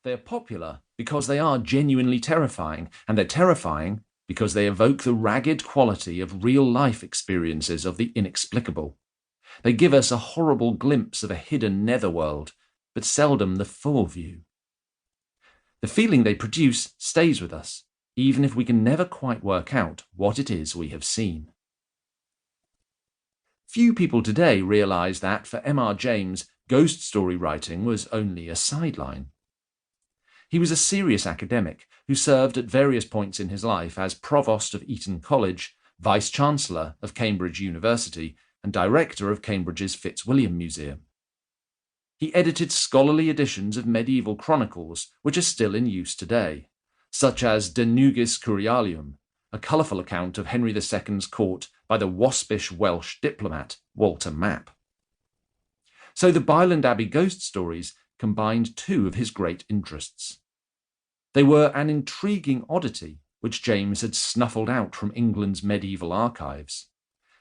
They are popular because they are genuinely terrifying, and they're terrifying because they evoke the ragged quality of real-life experiences of the inexplicable. They give us a horrible glimpse of a hidden netherworld, but seldom the full view. The feeling they produce stays with us, even if we can never quite work out what it is we have seen. Few people today realise that for M.R. James, ghost story writing was only a sideline. He was a serious academic who served at various points in his life as Provost of Eton College, Vice-Chancellor of Cambridge University, and Director of Cambridge's Fitzwilliam Museum. He edited scholarly editions of medieval chronicles which are still in use today, such as De Nugis Curialium, a colourful account of Henry II's court by the waspish Welsh diplomat Walter Map. So the Byland Abbey ghost stories combined two of his great interests. They were an intriguing oddity which James had snuffled out from England's medieval archives,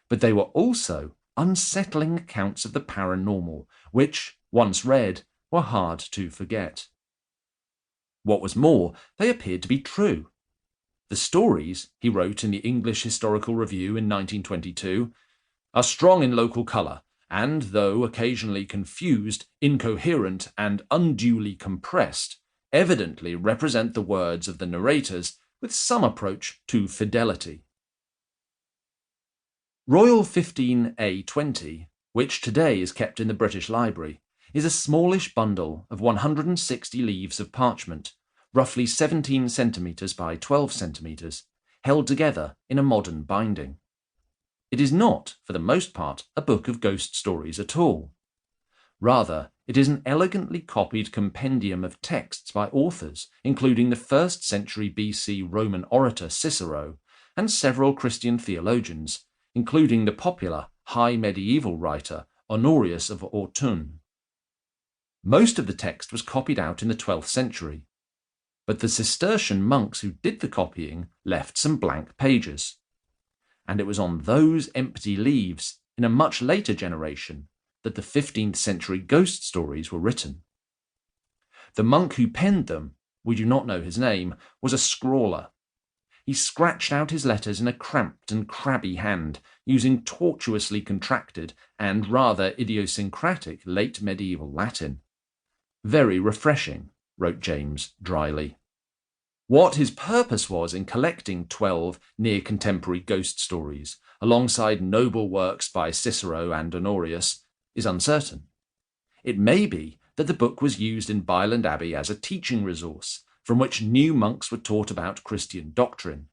but they were also unsettling accounts of the paranormal, which, once read, were hard to forget. What was more, they appeared to be true. The stories, he wrote in the English Historical Review in 1922, are strong in local colour, and, though occasionally confused, incoherent, and unduly compressed, evidently represent the words of the narrators with some approach to fidelity. Royal 15A20, which today is kept in the British Library, is a smallish bundle of 160 leaves of parchment, roughly 17 centimetres by 12 centimetres, held together in a modern binding. It is not, for the most part, a book of ghost stories at all. Rather, it is an elegantly copied compendium of texts by authors, including the 1st century BC Roman orator Cicero and several Christian theologians, including the popular high medieval writer Honorius of Autun. Most of the text was copied out in the 12th century, but the Cistercian monks who did the copying left some blank pages. And it was on those empty leaves, in a much later generation, that the 15th century ghost stories were written. The monk who penned them, we do not know his name, was a scrawler. He scratched out his letters in a cramped and crabby hand, using tortuously contracted and rather idiosyncratic late medieval Latin. Very refreshing, wrote James dryly. What his purpose was in collecting 12 near-contemporary ghost stories, alongside noble works by Cicero and Honorius, is uncertain. It may be that the book was used in Byland Abbey as a teaching resource, from which new monks were taught about Christian doctrine.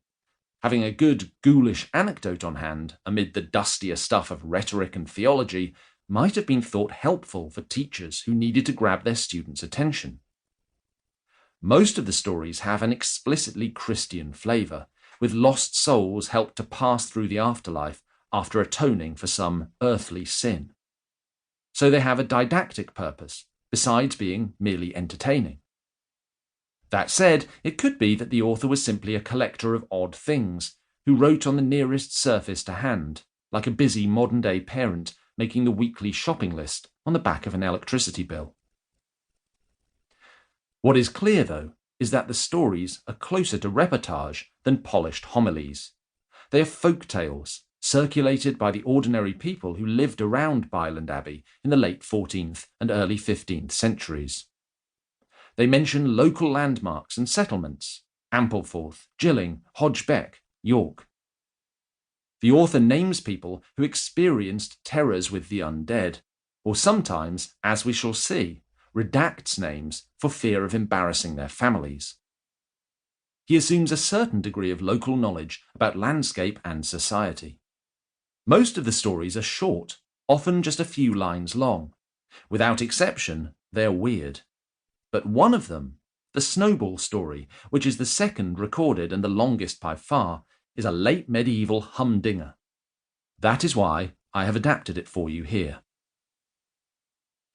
Having a good ghoulish anecdote on hand, amid the dustier stuff of rhetoric and theology, might have been thought helpful for teachers who needed to grab their students' attention. Most of the stories have an explicitly Christian flavour, with lost souls helped to pass through the afterlife after atoning for some earthly sin. So they have a didactic purpose, besides being merely entertaining. That said, it could be that the author was simply a collector of odd things, who wrote on the nearest surface to hand, like a busy modern-day parent making the weekly shopping list on the back of an electricity bill. What is clear, though, is that the stories are closer to reportage than polished homilies. They are folk tales, circulated by the ordinary people who lived around Byland Abbey in the late 14th and early 15th centuries. They mention local landmarks and settlements, Ampleforth, Gilling, Hodgebeck, York. The author names people who experienced terrors with the undead, or sometimes, as we shall see, redacts names for fear of embarrassing their families. He assumes a certain degree of local knowledge about landscape and society. Most of the stories are short, often just a few lines long. Without exception, they're weird. But one of them, the Snowball story, which is the second recorded and the longest by far, is a late medieval humdinger. That is why I have adapted it for you here.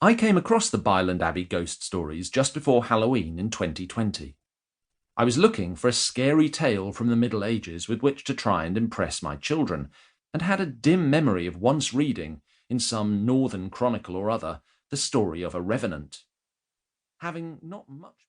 I came across the Byland Abbey ghost stories just before Halloween in 2020. I was looking for a scary tale from the Middle Ages with which to try and impress my children, and had a dim memory of once reading, in some northern chronicle or other, the story of a revenant. Having not much